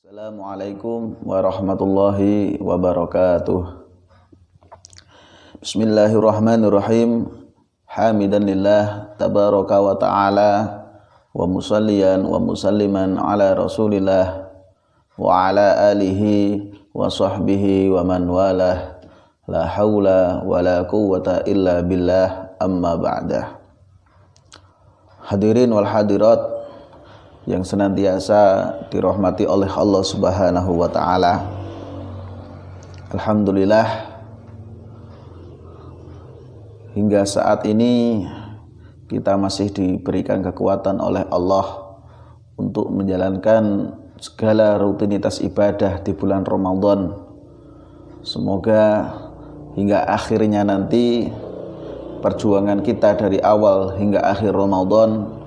Assalamualaikum warahmatullahi wabarakatuh. Bismillahirrahmanirrahim. Hamidan lillah tabaraka wa ta'ala wa musalliyan wa musalliman ala rasulillah wa ala alihi wa sahbihi wa man walah. La hawla wa la quwwata illa billah, amma ba'dah. Hadirin wal hadirat yang senantiasa dirahmati oleh Allah Subhanahu wa ta'ala. Alhamdulillah, hingga saat ini kita masih diberikan kekuatan oleh Allah untuk menjalankan segala rutinitas ibadah di bulan Ramadan. Semoga hingga akhirnya nanti perjuangan kita dari awal hingga akhir Ramadan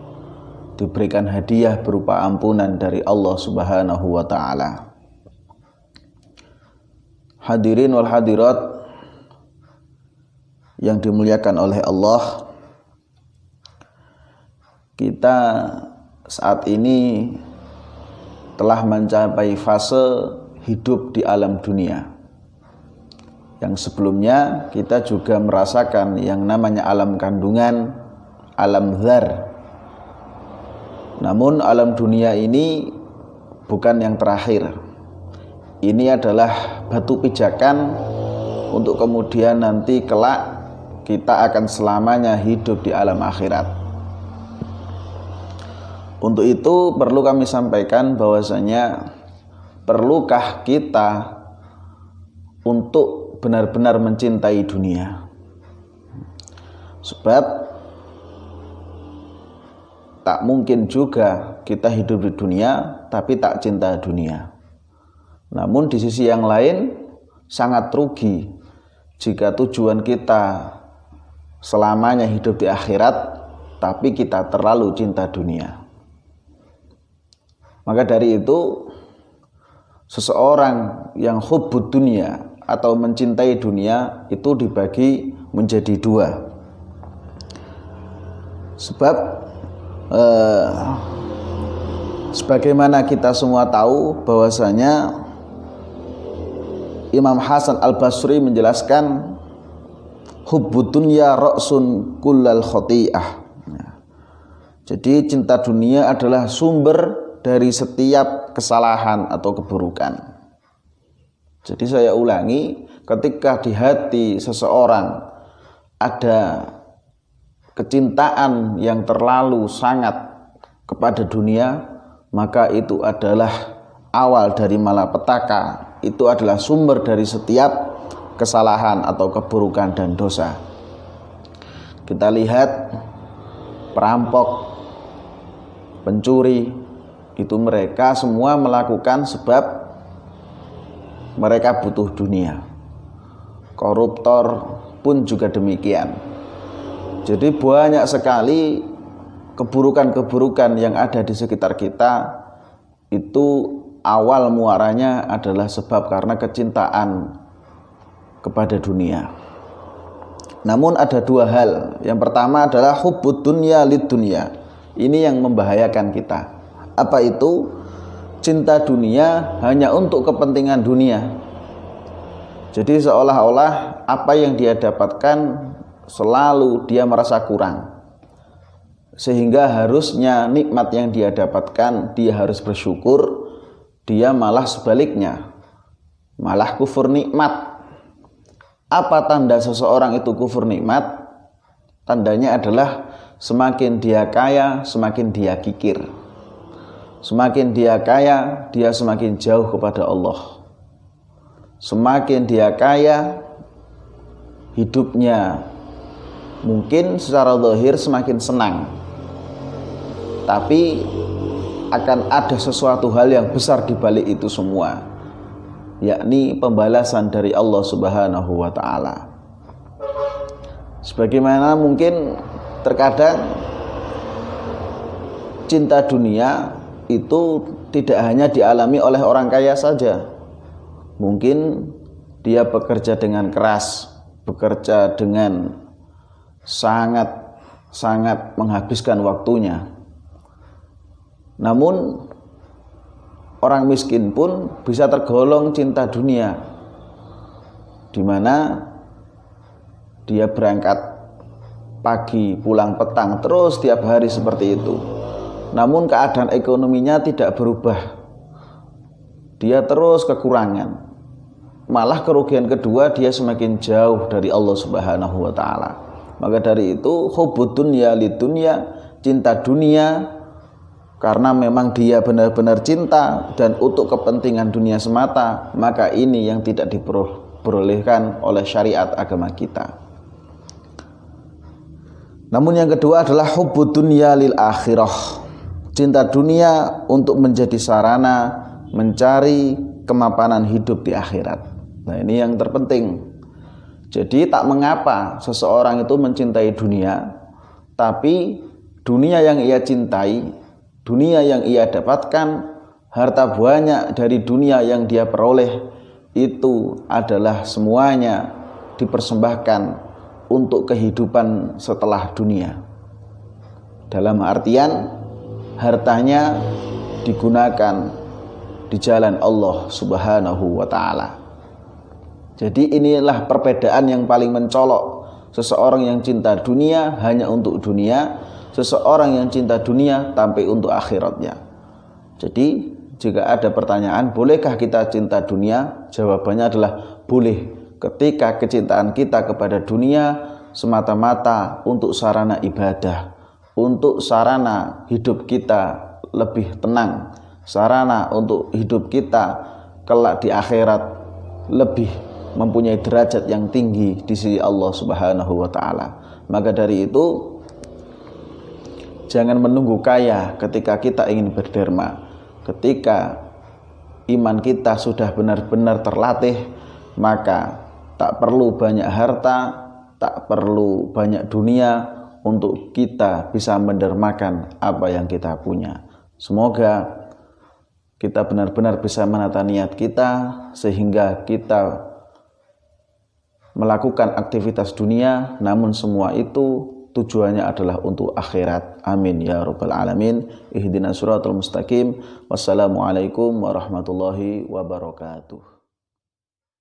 diberikan hadiah berupa ampunan dari Allah Subhanahu wa ta'ala. Hadirin wal hadirat yang dimuliakan oleh Allah, kita saat ini telah mencapai fase hidup di alam dunia. Yang sebelumnya kita juga merasakan yang namanya alam kandungan, alam dzar. Namun alam dunia ini bukan yang terakhir. Ini adalah batu pijakan untuk kemudian nanti kelak kita akan selamanya hidup di alam akhirat. Untuk itu perlu kami sampaikan bahwasanya perlukah kita untuk benar-benar mencintai dunia. Sebab tak mungkin juga kita hidup di dunia tapi tak cinta dunia. Namun di sisi yang lain sangat rugi jika tujuan kita selamanya hidup di akhirat tapi kita terlalu cinta dunia. Maka dari itu seseorang yang hubbud dunia atau mencintai dunia itu dibagi menjadi dua. Sebab sebagaimana kita semua tahu bahwasanya Imam Hasan Al-Basri menjelaskan hubbud dunya ra'sun kullal khati'ah. Jadi cinta dunia adalah sumber dari setiap kesalahan atau keburukan. Jadi saya ulangi, ketika di hati seseorang ada kecintaan yang terlalu sangat kepada dunia, maka itu adalah awal dari malapetaka. Itu adalah sumber dari setiap kesalahan atau keburukan dan dosa. Kita lihat perampok, pencuri, itu mereka semua melakukan sebab mereka butuh dunia. Koruptor pun juga demikian. Jadi banyak sekali keburukan-keburukan yang ada di sekitar kita, itu awal muaranya adalah sebab karena kecintaan kepada dunia. Namun ada dua hal. Yang pertama adalah hubbud dunya lid dunya. Ini yang membahayakan kita. Apa itu? Cinta dunia hanya untuk kepentingan dunia. Jadi seolah-olah apa yang dia dapatkan selalu dia merasa kurang, sehingga harusnya nikmat yang dia dapatkan dia harus bersyukur, dia malah sebaliknya, malah kufur nikmat. Apa tanda seseorang itu kufur nikmat? Tandanya adalah semakin dia kaya semakin dia kikir, semakin dia kaya dia semakin jauh kepada Allah, semakin dia kaya hidupnya mungkin secara zahir semakin senang, tapi akan ada sesuatu hal yang besar di balik itu semua, yakni pembalasan dari Allah Subhanahu wa ta'ala. Sebagaimana mungkin terkadang cinta dunia itu tidak hanya dialami oleh orang kaya saja. Mungkin dia bekerja dengan keras, bekerja dengan sangat menghabiskan waktunya. Namun orang miskin pun bisa tergolong cinta dunia, di mana dia berangkat pagi pulang petang terus tiap hari seperti itu, namun keadaan ekonominya tidak berubah, dia terus kekurangan, malah kerugian kedua dia semakin jauh dari Allah Subhanahu wa taala. Maka dari itu hubbud dunya lidunya, cinta dunia karena memang dia benar-benar cinta dan untuk kepentingan dunia semata, maka ini yang tidak diperbolehkan oleh syariat agama kita. Namun yang kedua adalah hubbud dunya lil akhirah, cinta dunia untuk menjadi sarana mencari kemapanan hidup di akhirat. Nah, ini yang terpenting. Jadi tak mengapa seseorang itu mencintai dunia, tapi dunia yang ia cintai, dunia yang ia dapatkan, harta banyak dari dunia yang dia peroleh, itu adalah semuanya dipersembahkan untuk kehidupan setelah dunia. Dalam artian hartanya digunakan di jalan Allah Subhanahu wa taala. Jadi inilah perbedaan yang paling mencolok. Seseorang yang cinta dunia hanya untuk dunia, seseorang yang cinta dunia tapi untuk akhiratnya. Jadi jika ada pertanyaan, bolehkah kita cinta dunia? Jawabannya adalah boleh, ketika kecintaan kita kepada dunia semata-mata untuk sarana ibadah, untuk sarana hidup kita lebih tenang, sarana untuk hidup kita kelak di akhirat lebih mempunyai derajat yang tinggi di sisi Allah Subhanahu wa taala. Maka dari itu jangan menunggu kaya ketika kita ingin berderma. Ketika iman kita sudah benar-benar terlatih, maka tak perlu banyak harta, tak perlu banyak dunia untuk kita bisa mendermakan apa yang kita punya. Semoga kita benar-benar bisa menata niat kita sehingga kita melakukan aktivitas dunia, namun semua itu tujuannya adalah untuk akhirat. Amin ya rabbal alamin. Ihdinas siratal mustaqim. Wassalamualaikum warahmatullahi wabarakatuh.